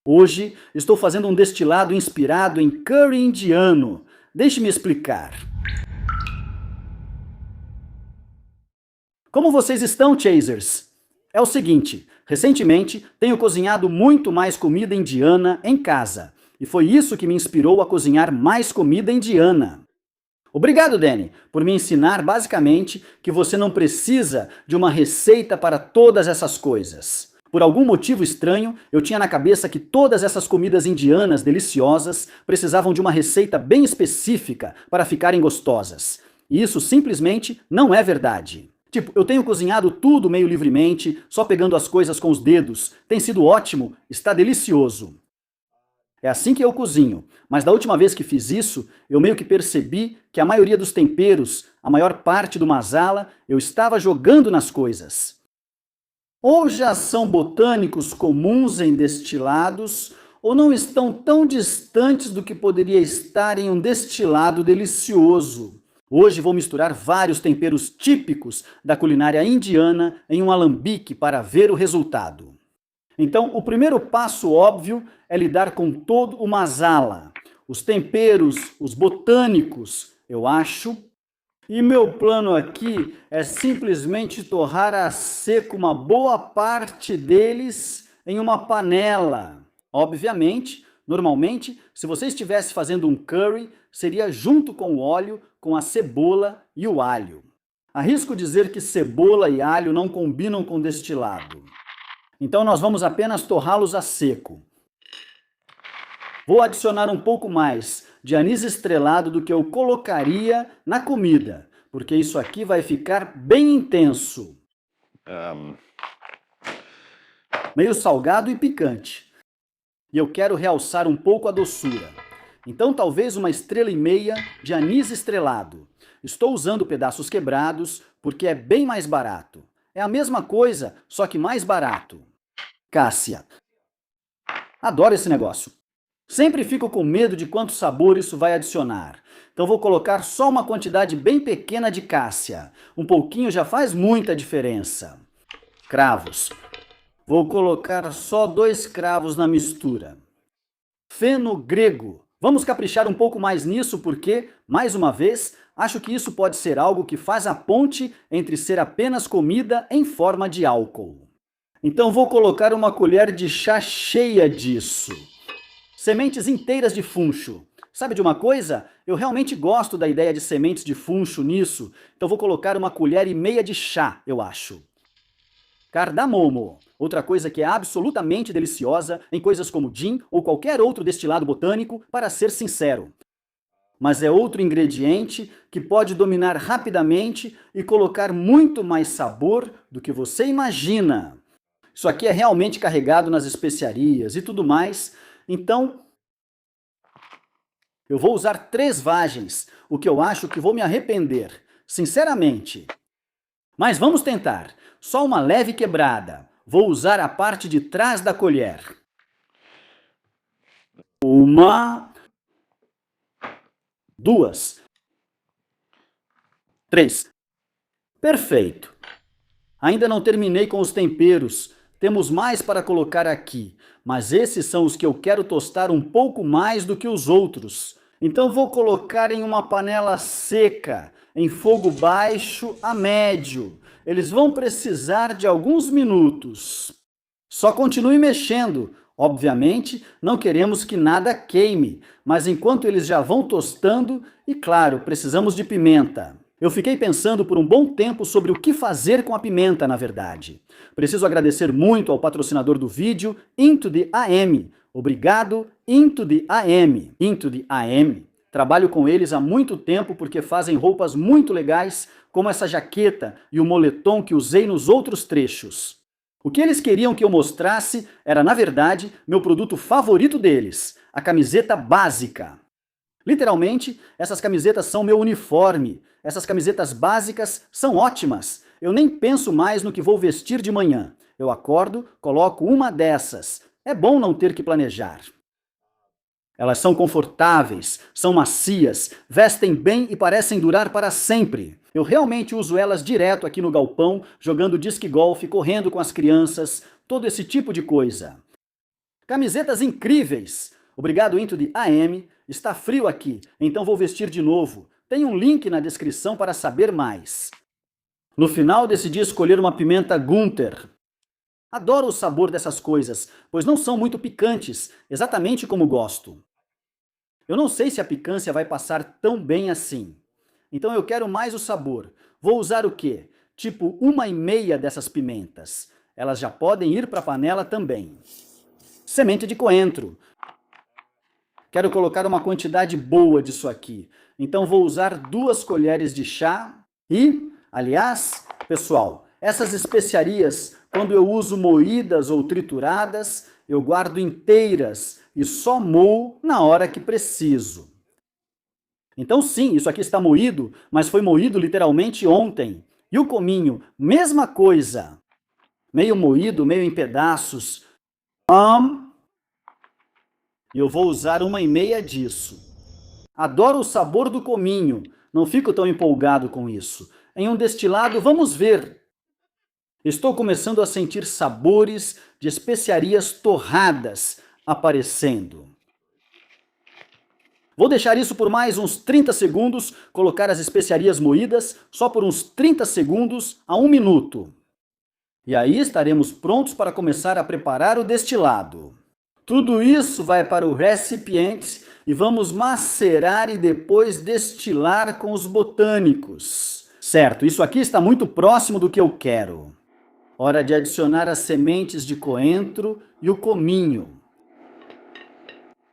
Hoje estou fazendo um destilado inspirado em curry indiano. Deixe-me explicar. Como vocês estão, Chasers? É o seguinte, recentemente tenho cozinhado muito mais comida indiana em casa. E foi isso que me inspirou a cozinhar mais comida indiana. Obrigado, Danny, por me ensinar basicamente que você não precisa de uma receita para todas essas coisas. Por algum motivo estranho, eu tinha na cabeça que todas essas comidas indianas deliciosas precisavam de uma receita bem específica para ficarem gostosas. E isso simplesmente não é verdade. Tipo, eu tenho cozinhado tudo meio livremente, só pegando as coisas com os dedos. Tem sido ótimo, está delicioso. É assim que eu cozinho, mas da última vez que fiz isso, eu meio que percebi que a maioria dos temperos, a maior parte do masala, eu estava jogando nas coisas. Ou já são botânicos comuns em destilados, ou não estão tão distantes do que poderia estar em um destilado delicioso. Hoje vou misturar vários temperos típicos da culinária indiana em um alambique para ver o resultado. Então, o primeiro passo óbvio é lidar com todo o masala, os temperos, os botânicos, eu acho. E meu plano aqui é simplesmente torrar a seco uma boa parte deles em uma panela. Obviamente, normalmente, se você estivesse fazendo um curry, seria junto com o óleo, com a cebola e o alho. Arrisco dizer que cebola e alho não combinam com destilado. Então nós vamos apenas torrá-los a seco. Vou adicionar um pouco mais de anis estrelado do que eu colocaria na comida, porque isso aqui vai ficar bem intenso. Meio salgado e picante. E eu quero realçar um pouco a doçura. Então talvez 1,5 estrelas de anis estrelado. Estou usando pedaços quebrados porque é bem mais barato. É a mesma coisa, só que mais barato. Cássia. Adoro esse negócio. Sempre fico com medo de quanto sabor isso vai adicionar. Então vou colocar só uma quantidade bem pequena de cássia. Um pouquinho já faz muita diferença. Cravos. Vou colocar só 2 cravos na mistura. Feno grego. Vamos caprichar um pouco mais nisso porque, mais uma vez, acho que isso pode ser algo que faz a ponte entre ser apenas comida em forma de álcool. Então vou colocar uma colher de chá cheia disso. Sementes inteiras de funcho. Sabe de uma coisa? Eu realmente gosto da ideia de sementes de funcho nisso, então vou colocar 1,5 colheres de chá, eu acho. Cardamomo. Outra coisa que é absolutamente deliciosa em coisas como gin ou qualquer outro destilado botânico, para ser sincero. Mas é outro ingrediente que pode dominar rapidamente e colocar muito mais sabor do que você imagina. Isso aqui é realmente carregado nas especiarias e tudo mais, então eu vou usar 3 vagens, o que eu acho que vou me arrepender, sinceramente. Mas vamos tentar, só uma leve quebrada. Vou usar a parte de trás da colher. 1, 2, 3. Perfeito. Ainda não terminei com os temperos. Temos mais para colocar aqui, mas esses são os que eu quero tostar um pouco mais do que os outros. Então vou colocar em uma panela seca, em fogo baixo a médio. Eles vão precisar de alguns minutos. Só continue mexendo. Obviamente, não queremos que nada queime, mas enquanto eles já vão tostando, e claro, precisamos de pimenta. Eu fiquei pensando por um bom tempo sobre o que fazer com a pimenta, na verdade. Preciso agradecer muito ao patrocinador do vídeo, Into the AM. Obrigado, Into the AM. Into the AM. Trabalho com eles há muito tempo porque fazem roupas muito legais, como essa jaqueta e o moletom que usei nos outros trechos. O que eles queriam que eu mostrasse era, na verdade, meu produto favorito deles, a camiseta básica. Literalmente, essas camisetas são meu uniforme. Essas camisetas básicas são ótimas. Eu nem penso mais no que vou vestir de manhã. Eu acordo, coloco uma dessas. É bom não ter que planejar. Elas são confortáveis, são macias, vestem bem e parecem durar para sempre. Eu realmente uso elas direto aqui no galpão, jogando disc golf, correndo com as crianças, todo esse tipo de coisa. Camisetas incríveis! Obrigado, Into de AM. Está frio aqui, então vou vestir de novo. Tem um link na descrição para saber mais. No final, decidi escolher uma pimenta Gunther. Adoro o sabor dessas coisas, pois não são muito picantes, exatamente como gosto. Eu não sei se a picância vai passar tão bem assim. Então eu quero mais o sabor. Vou usar o quê? Tipo 1,5 dessas pimentas. Elas já podem ir para a panela também. Semente de coentro. Quero colocar uma quantidade boa disso aqui. Então vou usar 2 colheres de chá e, aliás, pessoal, essas especiarias, quando eu uso moídas ou trituradas, eu guardo inteiras e só moo na hora que preciso. Então sim, isso aqui está moído, mas foi moído literalmente ontem. E o cominho, mesma coisa. Meio moído, meio em pedaços. E eu vou usar 1,5 disso. Adoro o sabor do cominho, não fico tão empolgado com isso. Em um destilado, vamos ver. Estou começando a sentir sabores de especiarias torradas aparecendo. Vou deixar isso por mais uns 30 segundos, colocar as especiarias moídas só por uns 30 segundos a 1 minuto. E aí estaremos prontos para começar a preparar o destilado. Tudo isso vai para o recipiente e vamos macerar e depois destilar com os botânicos. Certo, isso aqui está muito próximo do que eu quero. Hora de adicionar as sementes de coentro e o cominho.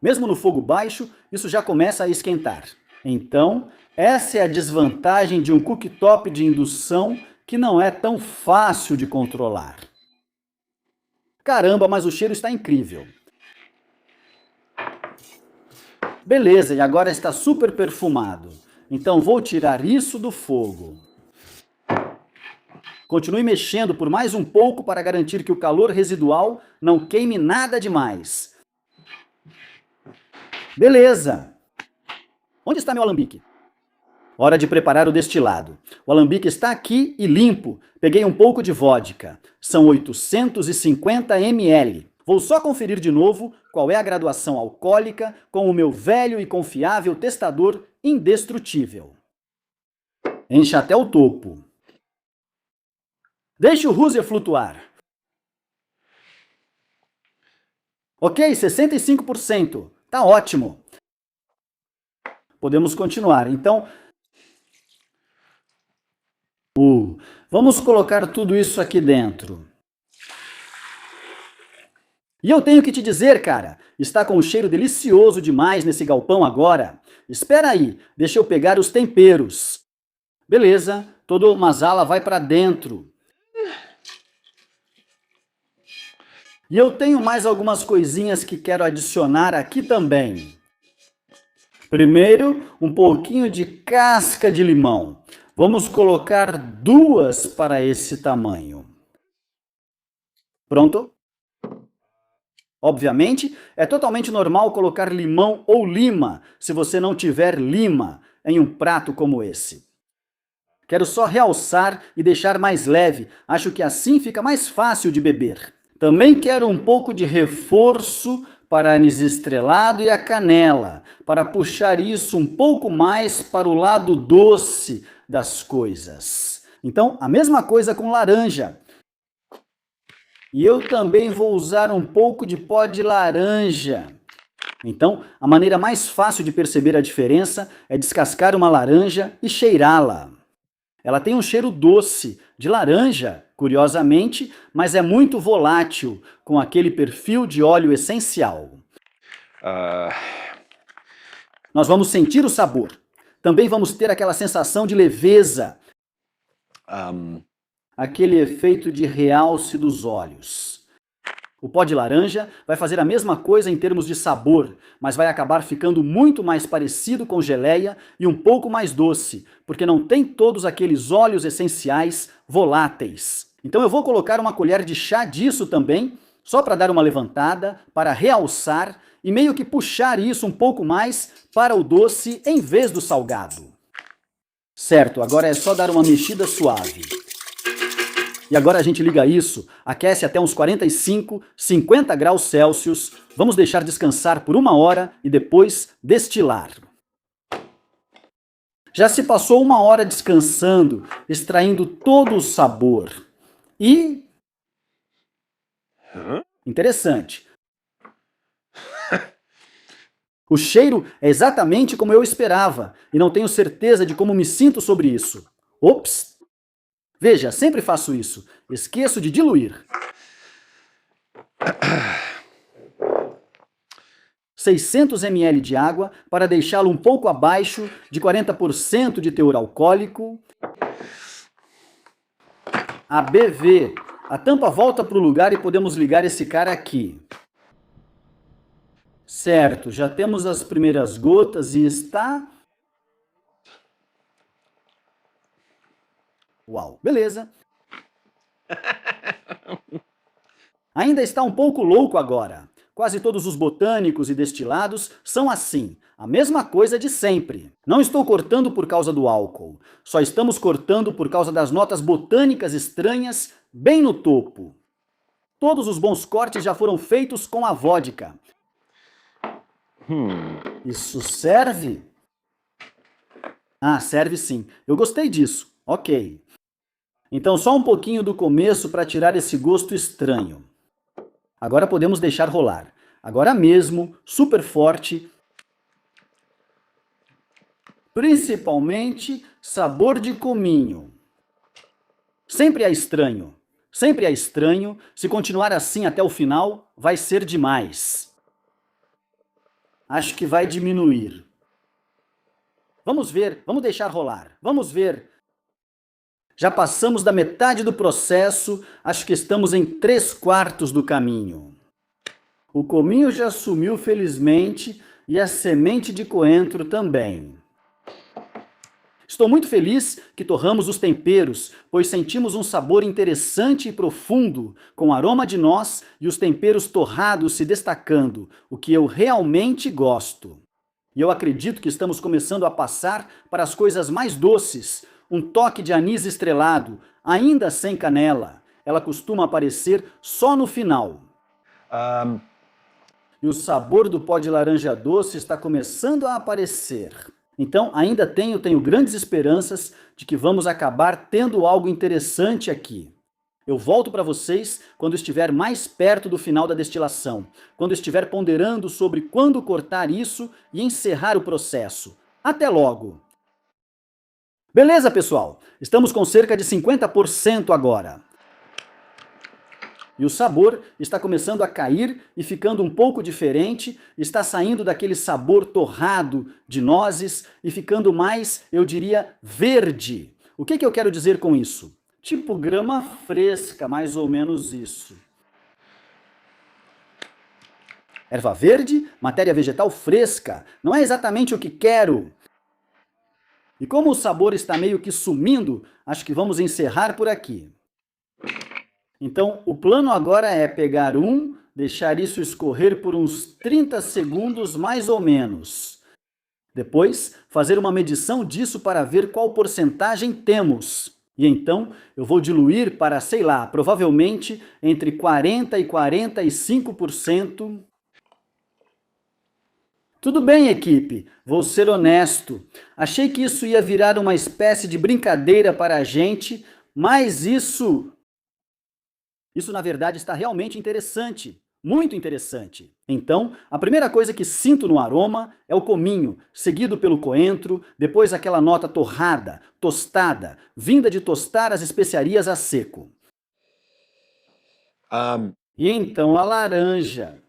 Mesmo no fogo baixo, isso já começa a esquentar. Então, essa é a desvantagem de um cooktop de indução que não é tão fácil de controlar. Caramba, mas o cheiro está incrível. Beleza, e agora está super perfumado. Então vou tirar isso do fogo. Continue mexendo por mais um pouco para garantir que o calor residual não queime nada demais. Beleza! Onde está meu alambique? Hora de preparar o destilado. O alambique está aqui e limpo. Peguei um pouco de vodka. São 850 ml. Vou só conferir de novo qual é a graduação alcoólica com o meu velho e confiável testador indestrutível. Encha até o topo. Deixe o Ruser flutuar. Ok, 65%. Tá ótimo. Podemos continuar. Então, vamos colocar tudo isso aqui dentro. E eu tenho que te dizer, cara, está com um cheiro delicioso demais nesse galpão agora. Espera aí, deixa eu pegar os temperos. Beleza, toda o masala vai para dentro. E eu tenho mais algumas coisinhas que quero adicionar aqui também. Primeiro, um pouquinho de casca de limão. Vamos colocar 2 para esse tamanho. Pronto? Obviamente, é totalmente normal colocar limão ou lima, se você não tiver lima, em um prato como esse. Quero só realçar e deixar mais leve, acho que assim fica mais fácil de beber. Também quero um pouco de reforço para anis estrelado e a canela, para puxar isso um pouco mais para o lado doce das coisas. Então, a mesma coisa com laranja. E eu também vou usar um pouco de pó de laranja. Então, a maneira mais fácil de perceber a diferença é descascar uma laranja e cheirá-la. Ela tem um cheiro doce, de laranja, curiosamente, mas é muito volátil, com aquele perfil de óleo essencial. Nós vamos sentir o sabor. Também vamos ter aquela sensação de leveza. Aquele efeito de realce dos olhos. O pó de laranja vai fazer a mesma coisa em termos de sabor, mas vai acabar ficando muito mais parecido com geleia e um pouco mais doce, porque não tem todos aqueles óleos essenciais voláteis. Então eu vou colocar uma colher de chá disso também, só para dar uma levantada, para realçar e meio que puxar isso um pouco mais para o doce em vez do salgado. Certo, agora é só dar uma mexida suave. E agora a gente liga isso, aquece até uns 45, 50 graus Celsius, vamos deixar descansar por 1 hora e depois destilar. Já se passou 1 hora descansando, extraindo todo o sabor. E... interessante. O cheiro é exatamente como eu esperava, e não tenho certeza de como me sinto sobre isso. Ops! Veja, sempre faço isso. Esqueço de diluir. 600 ml de água para deixá-lo um pouco abaixo de 40% de teor alcoólico. ABV. A tampa volta para o lugar e podemos ligar esse cara aqui. Certo, já temos as primeiras gotas e está... uau, beleza. Ainda está um pouco louco agora. Quase todos os botânicos e destilados são assim, a mesma coisa de sempre. Não estou cortando por causa do álcool, só estamos cortando por causa das notas botânicas estranhas bem no topo. Todos os bons cortes já foram feitos com a vodka. Isso serve? Ah, serve sim. Eu gostei disso. Ok. Então só um pouquinho do começo para tirar esse gosto estranho. Agora podemos deixar rolar. Agora mesmo, super forte. Principalmente sabor de cominho. Sempre é estranho. Sempre é estranho. Se continuar assim até o final, vai ser demais. Acho que vai diminuir. Vamos ver, vamos deixar rolar. Vamos ver. Já passamos da metade do processo, acho que estamos em 3/4 do caminho. O cominho já sumiu, felizmente, e a semente de coentro também. Estou muito feliz que torramos os temperos, pois sentimos um sabor interessante e profundo, com aroma de noz e os temperos torrados se destacando, o que eu realmente gosto. E eu acredito que estamos começando a passar para as coisas mais doces, um toque de anis estrelado, ainda sem canela. Ela costuma aparecer só no final. E o sabor do pó de laranja doce está começando a aparecer. Então, ainda tenho grandes esperanças de que vamos acabar tendo algo interessante aqui. Eu volto para vocês quando estiver mais perto do final da destilação, quando estiver ponderando sobre quando cortar isso e encerrar o processo. Até logo! Beleza, pessoal? Estamos com cerca de 50% agora. E o sabor está começando a cair e ficando um pouco diferente, está saindo daquele sabor torrado de nozes e ficando mais, eu diria, verde. O que eu quero dizer com isso? Tipo grama fresca, mais ou menos isso. Erva verde, matéria vegetal fresca, não é exatamente o que quero. E como o sabor está meio que sumindo, acho que vamos encerrar por aqui. Então, o plano agora é pegar deixar isso escorrer por uns 30 segundos mais ou menos. Depois, fazer uma medição disso para ver qual porcentagem temos. E então, eu vou diluir para, sei lá, provavelmente entre 40% e 45%. Tudo bem, equipe, vou ser honesto. Achei que isso ia virar uma espécie de brincadeira para a gente, mas isso na verdade está realmente interessante, muito interessante. Então, a primeira coisa que sinto no aroma é o cominho, seguido pelo coentro, depois aquela nota torrada, tostada, vinda de tostar as especiarias a seco. E então a laranja.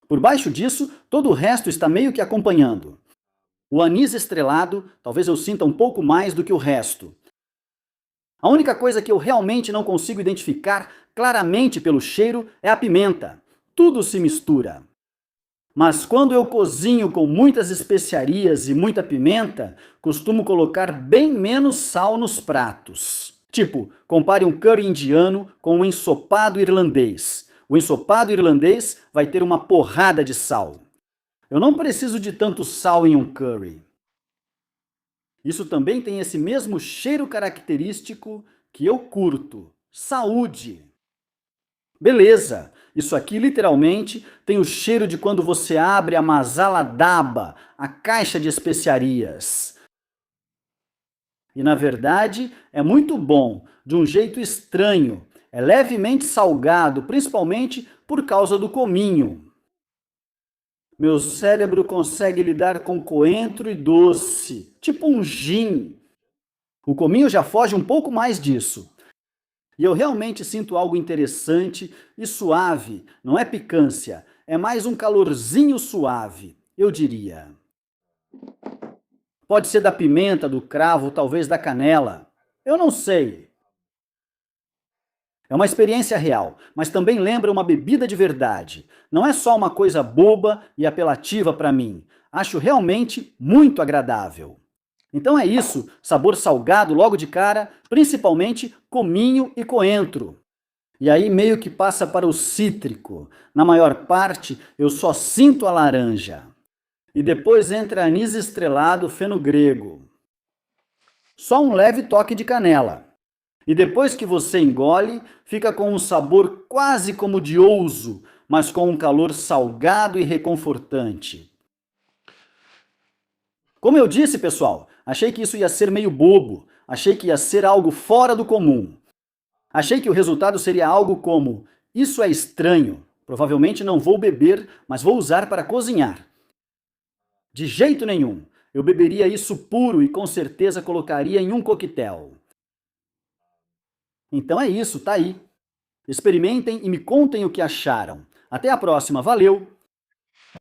Por baixo disso, todo o resto está meio que acompanhando. O anis estrelado, talvez eu sinta um pouco mais do que o resto. A única coisa que eu realmente não consigo identificar claramente pelo cheiro é a pimenta. Tudo se mistura. Mas quando eu cozinho com muitas especiarias e muita pimenta, costumo colocar bem menos sal nos pratos. Tipo, compare um curry indiano com um ensopado irlandês. O ensopado irlandês vai ter uma porrada de sal. Eu não preciso de tanto sal em um curry. Isso também tem esse mesmo cheiro característico que eu curto. Saúde! Beleza, isso aqui literalmente tem o cheiro de quando você abre a masala daba, a caixa de especiarias. E na verdade é muito bom, de um jeito estranho. É levemente salgado, principalmente por causa do cominho. Meu cérebro consegue lidar com coentro e doce, tipo um gin. O cominho já foge um pouco mais disso. E eu realmente sinto algo interessante e suave, não é picância, é mais um calorzinho suave, eu diria. Pode ser da pimenta, do cravo, talvez da canela. Eu não sei. É uma experiência real, mas também lembra uma bebida de verdade. Não é só uma coisa boba e apelativa para mim. Acho realmente muito agradável. Então é isso, sabor salgado logo de cara, principalmente cominho e coentro. E aí meio que passa para o cítrico. Na maior parte, eu só sinto a laranja. E depois entra anis estrelado feno-grego. Só um leve toque de canela. E depois que você engole, fica com um sabor quase como de ouzo, mas com um calor salgado e reconfortante. Como eu disse, pessoal, achei que isso ia ser meio bobo, achei que ia ser algo fora do comum. Achei que o resultado seria algo como: isso é estranho, provavelmente não vou beber, mas vou usar para cozinhar. De jeito nenhum, eu beberia isso puro e com certeza colocaria em um coquetel. Então é isso, tá aí. Experimentem e me contem o que acharam. Até a próxima, valeu!